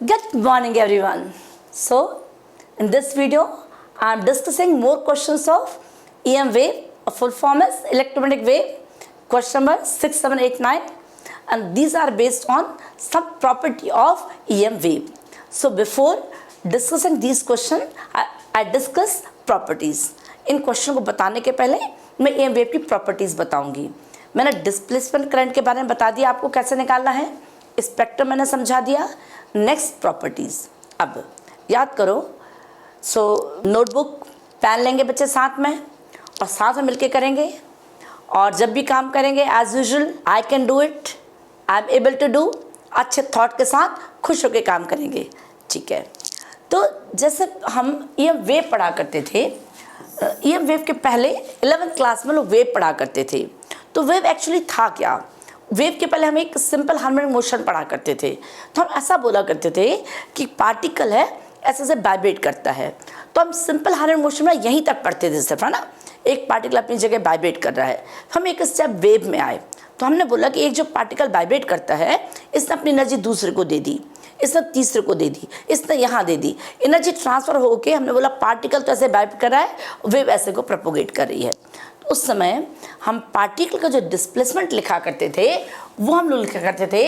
Good morning everyone. So in this video I am discussing more questions of EM wave. A full form is electromagnetic wave. Question number 6, 7, 8, 9 and these are based on some property of EM wave. So before discussing these questions I discuss properties. In question को बताने के पहले मैं EM wave की properties बताऊंगी. मैंने displacement current के बारे में बता दिया आपको कैसे निकालना है. स्पेक्ट्रम मैंने समझा दिया. नेक्स्ट प्रॉपर्टीज अब याद करो. सो नोटबुक पेन लेंगे बच्चे साथ में और साथ में मिलके करेंगे और जब भी काम करेंगे as usual I can do it, I am able to do, अच्छे थॉट के साथ खुश होकर काम करेंगे. ठीक है. तो जैसे हम EM वेव पढ़ा करते थे, EM वेव के पहले 11th क्लास में लोग वेव पढ़ा करते थे. तो वेव एक्चुअली था क्या? वेव के पहले हम एक सिंपल हार्मोनिक मोशन पढ़ा करते थे. तो हम ऐसा बोला करते थे कि पार्टिकल है ऐसे से वाइब्रेट करता है. तो हम सिंपल हार्मोनिक मोशन में यहीं तक पढ़ते थे सिर्फ, है ना. एक पार्टिकल अपनी जगह वाइब्रेट कर रहा है. हम एक स्टेप वेव में आए तो हमने बोला कि एक जो पार्टिकल वाइब्रेट करता है इसने अपनी एनर्जी दूसरे को दे दी, इसने तीसरे को दे दी, इसने यहाँ दे दी. एनर्जी ट्रांसफर होके हमने बोला पार्टिकल तो ऐसे वाइब्रेट कर रहा है, वेव ऐसे को प्रोपोगेट कर रही है. उस समय हम पार्टिकल का जो डिस्प्लेसमेंट लिखा करते थे वो हम लोग लिखा करते थे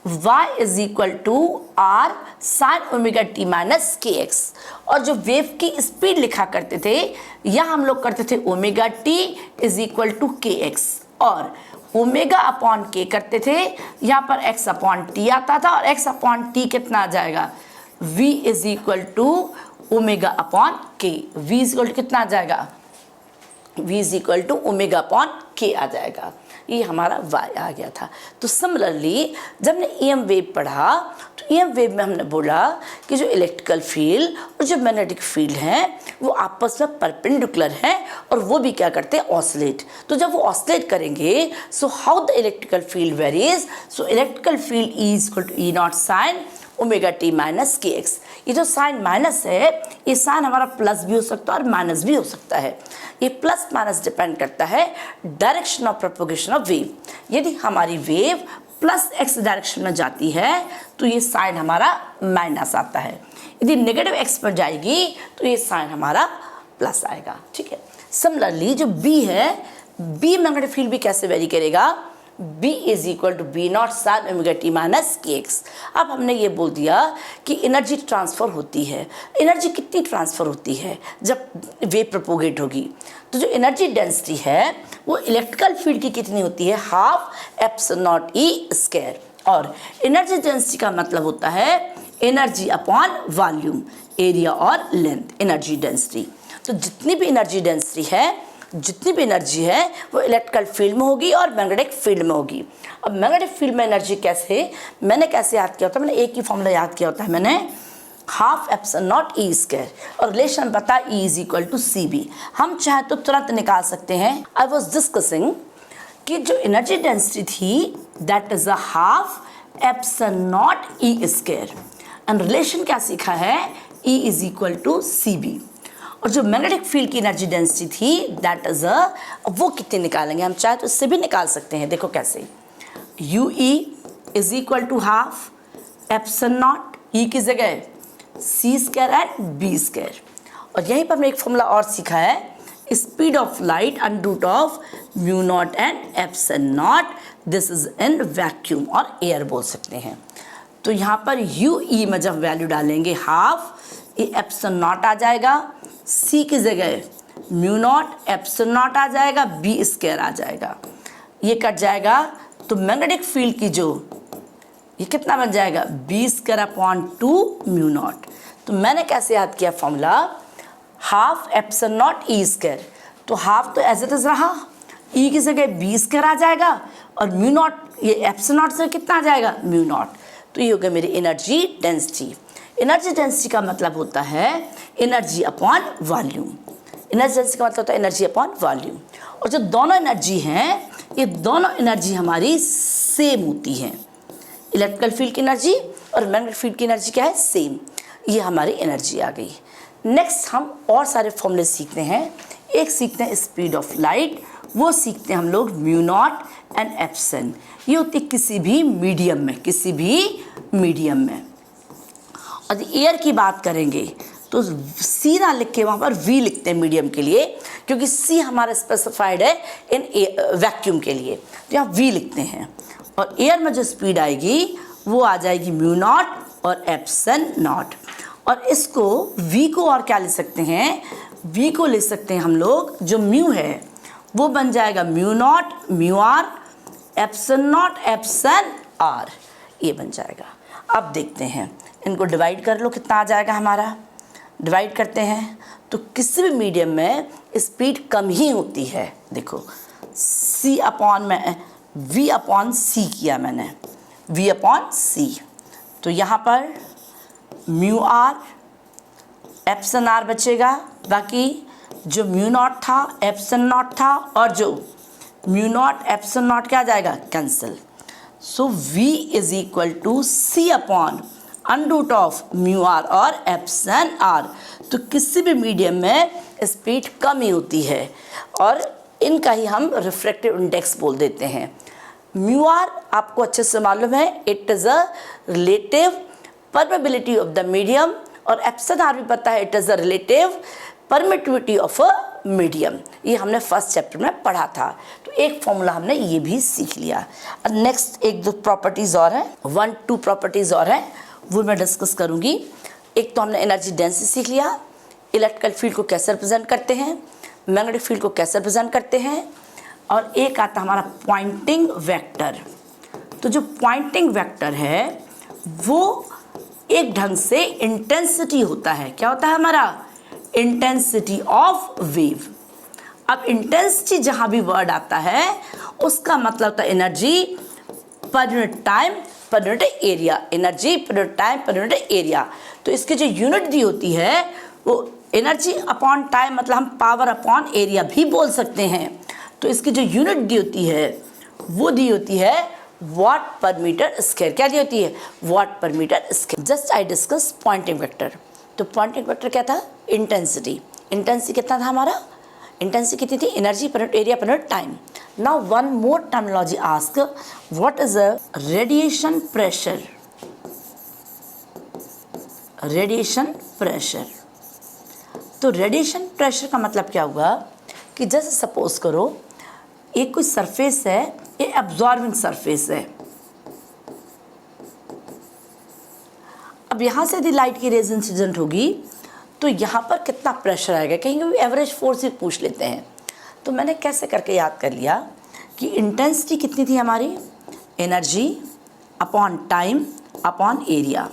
y is equal to R sine omega T minus K X. और जो वेव की स्पीड लिखा करते थे या हम लोग करते थे omega T is equal to K X और ओमेगा अपॉन के करते थे. यहाँ पर x अपॉन टी आता था और x अपॉन टी कितना आ जाएगा? v is equal to omega upon K. v is equal to कितना आ जाएगा? v is equal to omega upon K आ जाएगा. ये हमारा y आ गया था. तो सिमिलरली जब हमने EM वेव पढ़ा तो EM वेव में हमने बोला कि जो इलेक्ट्रिकल फील्ड और जो मैग्नेटिक फील्ड हैं वो आपस में परपेंडिकुलर हैं और वो भी क्या करते हैं? ऑसिलेट. तो जब वो ऑसिलेट करेंगे so how the electrical field varies. So electrical field is equal to E naught sine omega T minus K X. ये जो साइन माइनस है ये साइन हमारा प्लस भी हो सकता है और माइनस भी हो सकता है. ये प्लस माइनस डिपेंड करता है direction of propagation of wave. यदि हमारी वेव प्लस एक्स डायरेक्शन में जाती है तो ये साइन हमारा माइनस आता है. यदि नेगेटिव एक्स पर जाएगी तो ये साइन हमारा प्लस आएगा. ठीक है. सिमिलरली जो बी है, बी मैग्नेटिक फील्ड भी कैसे वेरी करेगा? B is equal to B naught sine omega T minus K X. अब हमने ये बोल दिया कि एनर्जी ट्रांसफ़र होती है. एनर्जी कितनी ट्रांसफ़र होती है जब वेव प्रोपोगेट होगी? तो जो एनर्जी डेंसिटी है वो इलेक्ट्रिकल फील्ड की कितनी होती है? Half epsilon naught E square. और एनर्जी डेंसिटी का मतलब होता है एनर्जी अपॉन वॉल्यूम, एरिया और लेंथ. Energy density. तो जितनी भी एनर्जी डेंसिटी है, जितनी भी एनर्जी है वो इलेक्ट्रिकल फील्ड में होगी और मैग्नेटिक फील्ड में होगी. अब मैग्नेटिक फील्ड में एनर्जी कैसे, मैंने कैसे याद किया होता है? मैंने एक ही फॉर्मूला याद किया होता है. मैंने half epsilon naught E square और रिलेशन पता E is equal to C B. हम चाहे तो तुरंत निकाल सकते हैं. आई वॉज डिस्कसिंग कि जो एनर्जी डेंसिटी थी that is a half epsilon naught E square and relation क्या सीखा है? E is equal to C B. और जो मैग्नेटिक फील्ड की एनर्जी डेंसिटी थी दैट इज वो कितने निकालेंगे? हम चाहे तो इससे भी निकाल सकते हैं. देखो कैसे. U E is equal to half epsilon naught E की जगह C square and B square. और यहीं पर हमने एक फॉर्मूला और सीखा है, speed of light under root of mu naught and epsilon naught. This is in vacuum और एयर बोल सकते हैं. तो यहाँ पर यू ई में जब वैल्यू डालेंगे हाफ, ये एप्सिलॉन नॉट आ जाएगा, सी की जगह म्यू नॉट एप्सिलॉन नॉट आ जाएगा, बी स्क्वायर आ जाएगा. ये कट जाएगा तो मैग्नेटिक फील्ड की जो ये कितना बन जाएगा? B square upon two mu naught. तो मैंने कैसे याद किया formula? Half epsilon naught E square. तो हाफ तो एज इट इज रहा, ई की जगह बी स्क्वायर आ जाएगा और म्यू नॉट ये एप्सिलॉन नॉट से कितना आ जाएगा? Mu naught. तो ये हो गया मेरी एनर्जी डेंसिटी. एनर्जी डेंसिटी का मतलब होता है energy upon volume. Energy density का मतलब होता है एनर्जी अपॉन वॉल्यूम. और जो दोनों एनर्जी हैं ये दोनों एनर्जी हमारी सेम होती हैं. इलेक्ट्रिकल फील्ड की एनर्जी और मैग्नेटिक फील्ड की एनर्जी क्या है? सेम. ये हमारी एनर्जी आ गई. नेक्स्ट हम और सारे फॉर्मूले सीखते हैं. एक सीखते हैं स्पीड ऑफ लाइट, वो सीखते हैं हम लोग म्यू नॉट एंड एप्सिलॉन. ये होती है किसी भी मीडियम में, किसी भी मीडियम में. और एयर की बात करेंगे तो सी ना लिख के वहाँ पर वी लिखते हैं मीडियम के लिए, क्योंकि सी हमारा स्पेसिफाइड है इन वैक्यूम के लिए, तो यहाँ वी लिखते हैं। और एयर में जो स्पीड आएगी वो आ जाएगी म्यू नॉट और एप्सिलॉन नॉट। और इसको वी को और क्या ले सकते हैं, वी को ले सकते हैं हम लोग, जो म्यू है वो बन जाएगा mu naught mu R epsilon naught epsilon R, ये बन जाएगा। अब देखते हैं, इनको डिवाइड कर लो, कितना आ जाएगा हमारा। डिवाइड करते हैं तो किसी भी मीडियम में स्पीड कम ही होती है। देखो सी अपॉन में वी अपॉन सी किया मैंने, वी अपॉन सी, तो यहाँ पर म्यू आर एप्सिलॉन आर बचेगा, बाकी जो म्यू नॉट था एप्सिलॉन नॉट था, और जो म्यू नॉट एप्सिलॉन नॉट क्या आ जाएगा, cancel. So V is equal to C upon under root of mu R और एप्सिलॉन आर। तो किसी भी मीडियम में स्पीड कम ही होती है, और इनका ही हम रिफ्रैक्टिव इंडेक्स बोल देते हैं। म्यू आर आपको अच्छे से मालूम है, it is a relative permeability of the medium, और एप्सिलॉन आर भी पता है, it is a relative permittivity of a medium. ये हमने फर्स्ट चैप्टर में पढ़ा था, तो एक फॉर्मूला हमने ये भी सीख लिया। और नेक्स्ट एक दो प्रॉपर्टीज़ और हैं, 1-2 प्रॉपर्टीज़ और हैं, वो मैं डिस्कस करूँगी। एक तो हमने एनर्जी डेंसिटी सीख लिया, इलेक्ट्रिकल फील्ड को कैसे रिप्रेजेंट करते हैं, मैग्नेटिक फील्ड को कैसे रिप्रेजेंट करते हैं, और एक आता हमारा पॉइंटिंग वेक्टर। तो जो पॉइंटिंग वेक्टर है वो एक ढंग से इंटेंसिटी होता है, क्या होता है हमारा, इंटेंसिटी ऑफ वेव। अब इंटेंसिटी जहाँ भी वर्ड आता है उसका मतलब होता है energy per unit time per unit area, energy per unit time per unit area. तो इसकी जो यूनिट दी होती है वो एनर्जी अपॉन टाइम, मतलब हम पावर अपॉन एरिया भी बोल सकते हैं। तो इसकी जो यूनिट दी होती है वो दी होती है वॉट पर मीटर स्क्वायर। क्या दी होती है, watt per metre square. Just I discuss Poynting vector. तो पॉइंटिंग वेक्टर क्या था, इंटेंसिटी। इंटेंसिटी कितना था हमारा, इंटेंसिटी कितनी थी, energy per unit area per unit time. Now one more terminology ask, what is a radiation pressure. Radiation pressure, तो radiation pressure का मतलब क्या हुआ कि जैसे सपोज करो एक कोई सरफेस है, ये एब्जॉर्बिंग सरफेस है। अब यहाँ से यदि लाइट की रेज इंसिडेंट होगी तो यहाँ पर कितना प्रेशर आएगा, कहीं भी एवरेज फोर्स ही पूछ लेते हैं। तो मैंने कैसे करके याद कर लिया कि इंटेंसिटी कितनी थी हमारी, energy upon time upon area.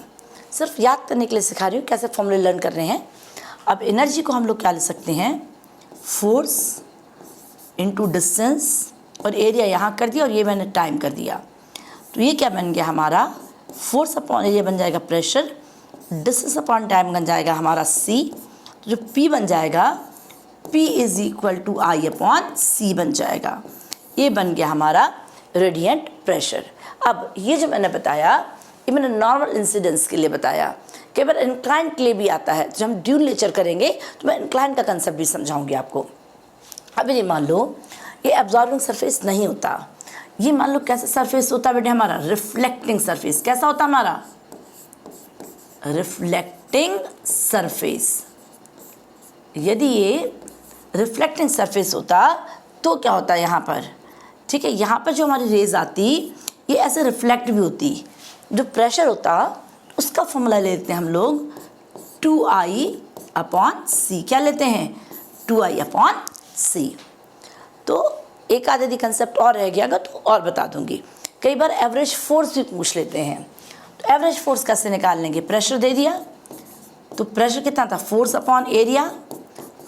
सिर्फ याद करने के लिए सिखा रही हूँ, कैसे फॉर्मूले लर्न कर रहे हैं। अब एनर्जी को हम लोग क्या ले सकते हैं, फोर्स इनटू डिस्टेंस, और एरिया यहाँ कर दिया और ये मैंने टाइम कर दिया। तो ये क्या बन गया हमारा, फोर्स अपॉन एरिया बन जाएगा प्रेशर, डिस्टेंस अपॉन टाइम बन जाएगा हमारा सी। तो जो P बन जाएगा P is equal to I upon C बन जाएगा। ये बन गया हमारा रेडिएंट प्रेशर। अब ये जो मैंने बताया ये मैंने नॉर्मल इंसिडेंस के लिए बताया, कई बार इंक्लाइन के लिए भी आता है। जब हम ड्यूल लेक्चर करेंगे तो मैं इंक्लाइन का कंसेप्ट भी समझाऊंगी आपको। अब ये मान लो ये एब्जॉर्बिंग सरफेस नहीं होता, ये मान लो कैसा सरफेस होता है बेटे हमारा, रिफ्लेक्टिंग सरफेस। कैसा होता हमारा, रिफ्लेक्टिंग सरफेस। यदि ये रिफ्लेक्टिंग सरफेस होता तो क्या होता है यहाँ पर, ठीक है, यहाँ पर जो हमारी रेज आती ये ऐसे रिफ्लेक्ट भी होती। जो प्रेशर होता उसका फॉर्मूला लेते हैं हम लोग 2I अपॉन सी। क्या लेते हैं, 2I अपॉन सी। तो एक आध यदि कंसेप्ट और रह गया तो और बता दूंगी। कई बार एवरेज फोर्स भी पूछ लेते हैं, तो एवरेज फोर्स कैसे निकाल लेंगे, प्रेशर दे दिया तो प्रेशर कितना था, force upon area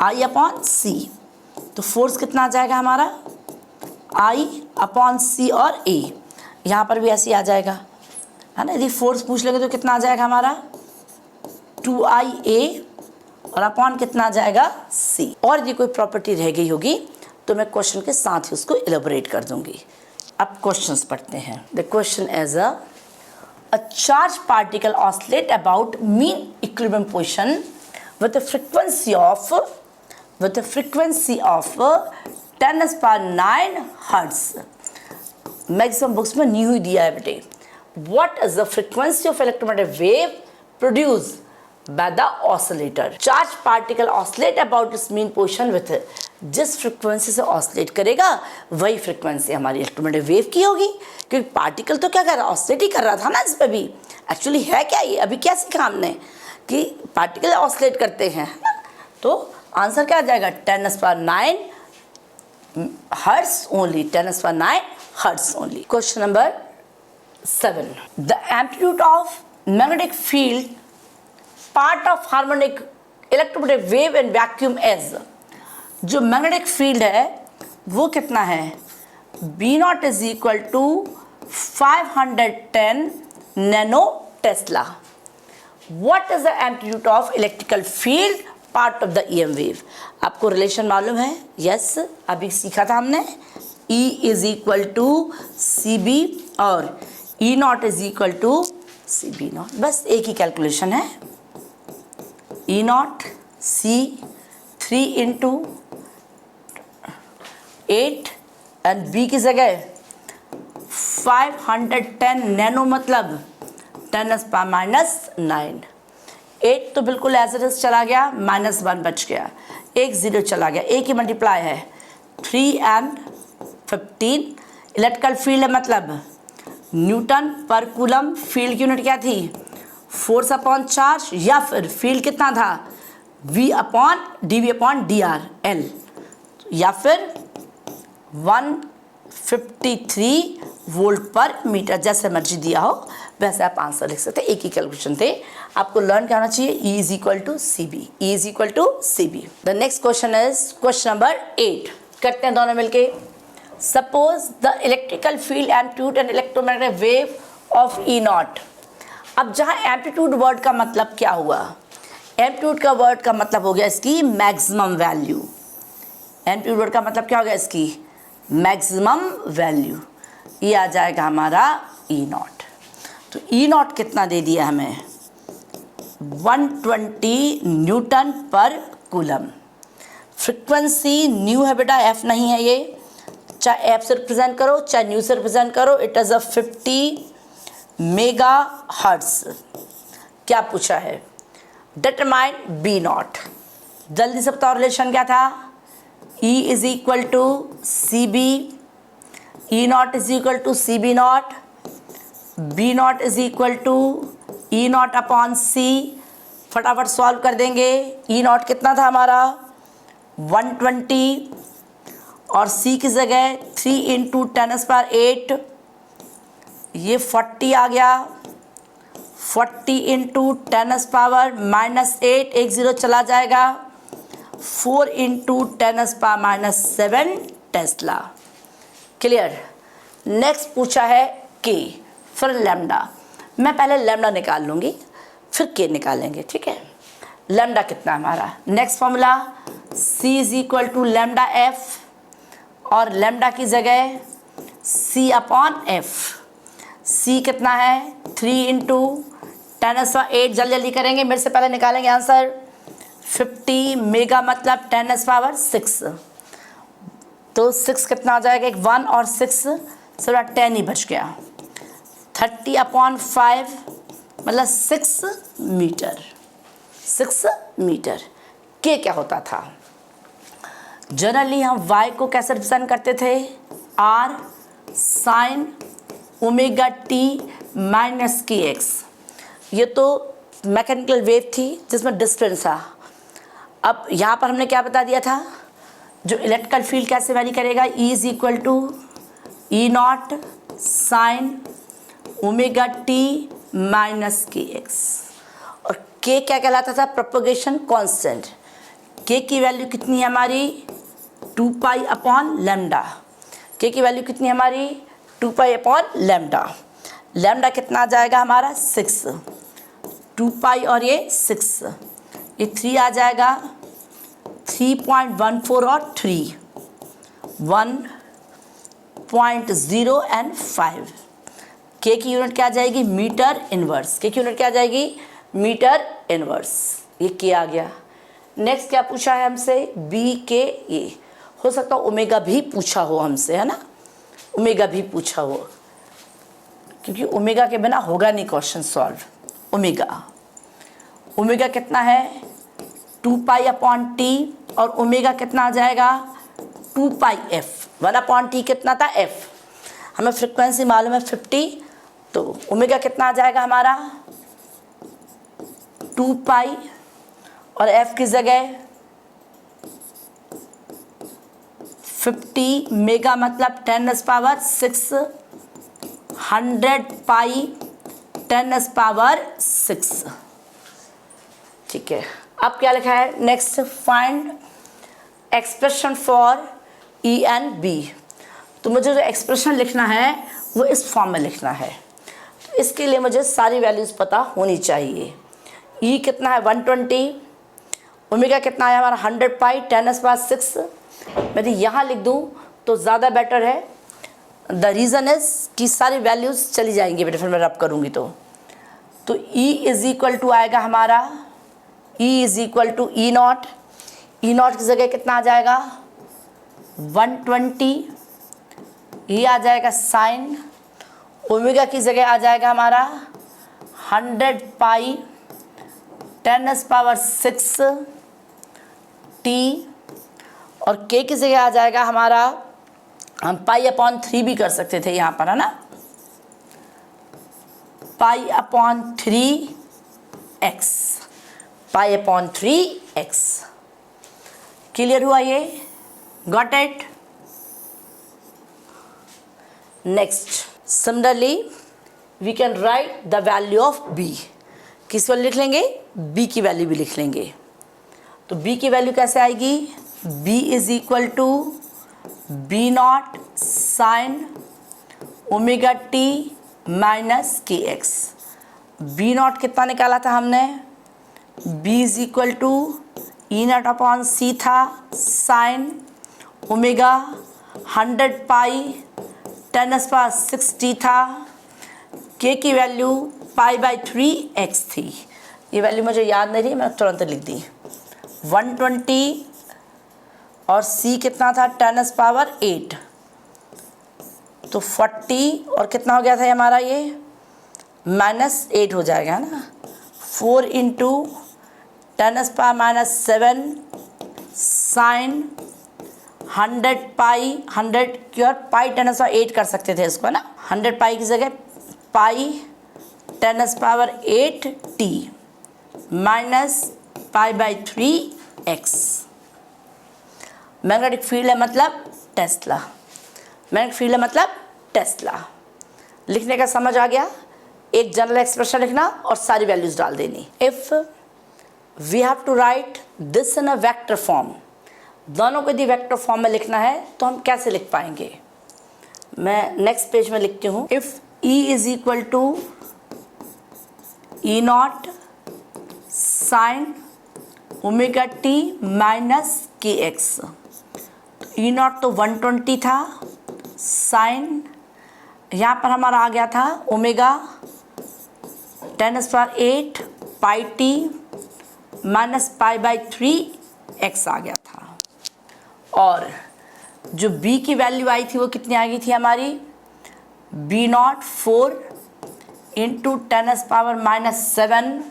I upon C. तो फोर्स कितना आ जाएगा हमारा, I अपॉन सी और A। यहाँ पर भी ऐसे ही आ जाएगा, है ना। यदि फोर्स पूछ लेंगे तो कितना आ जाएगा हमारा 2IA और अपॉन कितना आ जाएगा C। और यदि कोई प्रॉपर्टी रह गई होगी तो मैं क्वेश्चन के साथ ही उसको इलेबोरेट कर दूंगी। अब क्वेश्चंस पढ़ते हैं। The question as a charge particle oscillate about mean equilibrium position with the frequency of 10⁻⁹ hertz. Maximum books में न्यू ही दिया है बेटे। What is the frequency of electromagnetic wave produce by the oscillator. Charged particle oscillate about its mean position with जिस frequency से oscillate करेगा वही frequency हमारी इलेक्ट्रोमैग्नेटिक वेव की होगी, क्योंकि पार्टिकल तो क्या कर रहा है, ऑसिलेट ही कर रहा था ना इस पे भी। एक्चुअली है क्या ये, अभी क्या सीखा हमने कि पार्टिकल ऑसिलेट करते हैं, तो आंसर क्या आ जाएगा 10⁹ hertz only, 10⁹ hertz only. Question number 7, the amplitude of magnetic field part of harmonic electromagnetic wave and vacuum as, जो मैग्नेटिक फील्ड है वो कितना है, B0 is equal to 510 nano tesla. What is the amplitude of electrical field part of the EM wave. आपको relation मालूम है, yes अभी सीखा था हमने, E is equal to CB और E0 is equal to CB0, बस एक ही कैलकुलेशन है, E0 C 3 into 8 and B की जगह 510 नैनो मतलब 10⁻⁹ 8 तो बिल्कुल एज इट इज चला गया, -1 बच गया, एक 0 चला गया, एक ही मल्टीप्लाई है, 3 एंड 15। इलेक्ट्रिकल फील्ड है मतलब न्यूटन पर कूलम, फील्ड की यूनिट क्या थी, फोर्स अपॉन चार्ज, या फिर फील्ड कितना था V/dV/dr L, या फिर 153 वोल्ट पर मीटर, जैसे मर्जी दिया हो वैसे आप आंसर लिख सकते हैं, एक ही कैलकुलेशन थे। आपको लर्न क्या होना चाहिए, E is equal to CB, E is equal to CB। The next question is question number 8, करते हैं दोनों मिलके। Suppose the electrical field amplitude and electromagnetic wave of E0। अब जहाँ एम्पलीट्यूड वर्ड का मतलब क्या हुआ, एम्पलीट्यूड का वर्ड का मतलब हो गया इसकी मैक्सिमम वैल्यू, एम्पलीट्यूड वर्ड का मतलब क्या हो गया इसकी मैक्सिमम वैल्यू, ये आ जाएगा हमारा E0। तो E0 कितना दे दिया हमें 120 न्यूटन पर कूलम। फ्रिक्वेंसी न्यू है बेटा, F नहीं है ये, चाहे F से रिप्रेजेंट करो चाहे न्यू से रिप्रेजेंट करो, it is a 50 mega hertz. क्या पूछा है, डिटरमाइन B0, जल्दी से बताओ रिलेशन क्या था, E is equal to CB, E0 is equal to CB0, B0 is equal to E0 upon C। फटाफट सॉल्व कर देंगे, E0 कितना था हमारा 120 और C की जगह 3 इंटू 10⁸8, ये 40 आ गया, 40 इंटू 10⁻⁻8, एक 0 चला जाएगा, 4 इंटू 10⁻⁻7 टेस्ला। क्लियर। नेक्स्ट पूछा है K, फिर लैम्डा। मैं पहले लैम्डा निकाल लूँगी फिर K निकालेंगे, ठीक है। लैम्डा कितना हमारा, next formula C is equal to lambda F, और लैम्डा की जगह C अपॉन F। C कितना है 3 इंटू 10⁸8, जल्दी करेंगे, मेरे से पहले निकालेंगे आंसर। 50 मेगा मतलब 10⁶, तो 6 कितना आ जाएगा, एक 1 और 6 सिर्फ 10 ही बच गया, 30/5 मतलब 6 मीटर, 6 मीटर। K क्या होता था, जनरली हम Y को कैसे रिप्रेजेंट करते थे, R sin ω t minus KX। ये तो मैकेनिकल वेव थी जिसमें डिस्टेंस था। अब यहाँ पर हमने क्या बता दिया था, जो इलेक्ट्रिकल फील्ड कैसे वैरी करेगा, E is equal to E0 sine ω t minus KX, और K क्या कहलाता था, प्रोपगेशन कांस्टेंट। K की वैल्यू कितनी है हमारी 2π/λ। K की वैल्यू कितनी है हमारी 2π/λ। लैम्डा कितना आ जाएगा हमारा 6, 2π और ये 6, ये 3 आ जाएगा, 3.14 और 3 1.0 एंड 5। K की यूनिट क्या आ जाएगी, मीटर इनवर्स। K की यूनिट क्या आ जाएगी, मीटर इनवर्स। ये K आ गया। नेक्स्ट क्या पूछा है हमसे, BKA। हो सकता है ओमेगा भी पूछा हो हमसे, है ना, ओमेगा भी पूछा हो, क्योंकि ओमेगा के बिना होगा नहीं क्वेश्चन सॉल्व। ओमेगा कितना है 2 पाई अपॉन टी, और ओमेगा कितना आ जाएगा 2 पाई एफ। 1 अपॉन टी कितना था एफ, हमें फ्रिक्वेंसी मालूम है 50, तो ओमेगा कितना आ जाएगा हमारा 2 पाई, और एफ की जगह 50 मेगा मतलब 10⁻6, 100 पाई 10⁻6। ठीक है, अब क्या लिखा है next, find expression for E and B. तो मुझे जो एक्सप्रेशन लिखना है वो इस फॉर्म में लिखना है, तो इसके लिए मुझे सारी वैल्यूज़ पता होनी चाहिए। ई कितना है 120, ओमेगा कितना है हमारा 100 पाई 10⁻6। मैं यहाँ लिख दूँ तो ज़्यादा बेटर है, द रीज़न इज़ कि सारी वैल्यूज़ चली जाएंगी बेटे, फिर मैं रब करूँगी तो ई इज़ इक्वल टू आएगा हमारा, E is equal to E naught, E naught की जगह कितना आ जाएगा 120, ये आ जाएगा साइन, ओमेगा की जगह आ जाएगा हमारा 100 पाई 10⁻6 टी, और के की जगह आ जाएगा हमारा, हम पाई अपॉन 3 भी कर सकते थे यहाँ पर, है ना, pi upon 3x, pi upon 3x। Clear हुआ ये, got it. Next, similarly we can write the value of b। किस वाली लिख लेंगे, b की वैल्यू भी लिख लेंगे। तो b की वैल्यू कैसे आएगी, b is equal to B naught sine omega T minus K X. B naught कितना निकाला था हमने, b is equal to E naught upon C था साइन ओमेगा 100 पाई 10⁻6 टी था, k की वैल्यू π/3x थी। ये वैल्यू मुझे याद नहीं रही, मैंने तुरंत लिख दी 120, और c कितना था 10⁻8, तो 40, और कितना हो गया था हमारा ये -8 हो जाएगा, है ना। 4 इंटू 10⁻7 साइन 100 पाई, 100 की और पाई 10⁻8 कर सकते थे इसको, ना। 100 पाई की जगह पाई 10⁻8 T minus π/3x। Magnetic field है मतलब टेस्ला, मैग्नेटिक फील्ड है मतलब टेस्ला। लिखने का समझ आ गया, एक जनरल एक्सप्रेशन लिखना और सारी वैल्यूज डाल देनी। If we have to write this in a vector form, दोनों को यदि वेक्टर फॉर्म में लिखना है तो हम कैसे लिख पाएंगे। मैं नेक्स्ट पेज में लिखती हूँ, if E is equal to E naught sine omega T minus K X. E naught तो 120 था, साइन यहाँ पर हमारा आ गया था omega 10⁻8 pi T minus π/3x आ गया था, और जो b की वैल्यू आई थी वो कितनी आ गई थी हमारी, B naught 4 into 10⁻7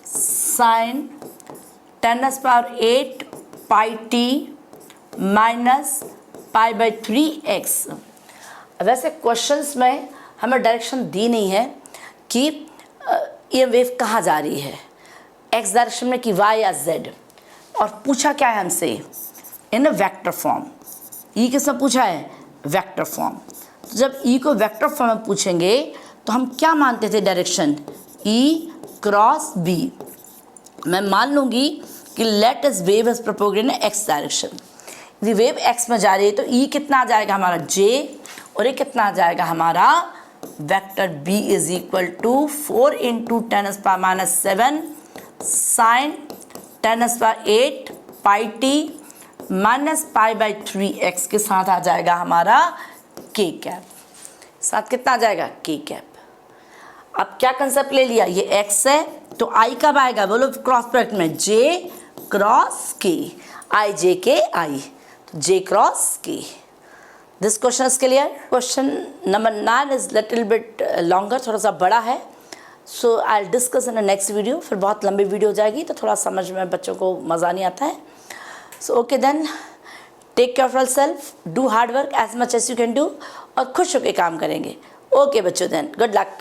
sine 10⁻8 pi T minus π/3x। वैसे क्वेश्चंस में हमें डायरेक्शन दी नहीं है कि ये वेव कहाँ जा रही है, x डायरेक्शन में कि y या z, और पूछा क्या है हमसे इन वेक्टर फॉर्म। ई किसमें पूछा है, वेक्टर फॉर्म। तो जब ई को वेक्टर फॉर्म में पूछेंगे तो हम क्या मानते थे डायरेक्शन, ई क्रॉस बी। मैं मान लूँगी कि let is wave is propagate in X direction. यदि वेव एक्स में जा रही है तो ई कितना आ जाएगा हमारा j, और ये कितना आ जाएगा हमारा vector b is equal to 4 into 10⁻7 sine 10⁻8 pi T minus π/3x के साथ आ जाएगा हमारा k कैप। साथ कितना आ जाएगा k कैप। अब क्या कंसेप्ट ले लिया, ये x है तो i कब आएगा, बोलो क्रॉस प्रोडक्ट में j cross k, i j k i, तो j cross k। This question is clear. Question number 9 is little bit longer, थोड़ा सा बड़ा है, so I discuss in the next video. फिर बहुत लंबी वीडियो हो जाएगी तो थोड़ा समझ में बच्चों को मज़ा नहीं आता है। So okay then, take care of yourself, do hard work as much as you can do, और खुश होकर काम करेंगे। ओके बच्चों, देन गुड लक।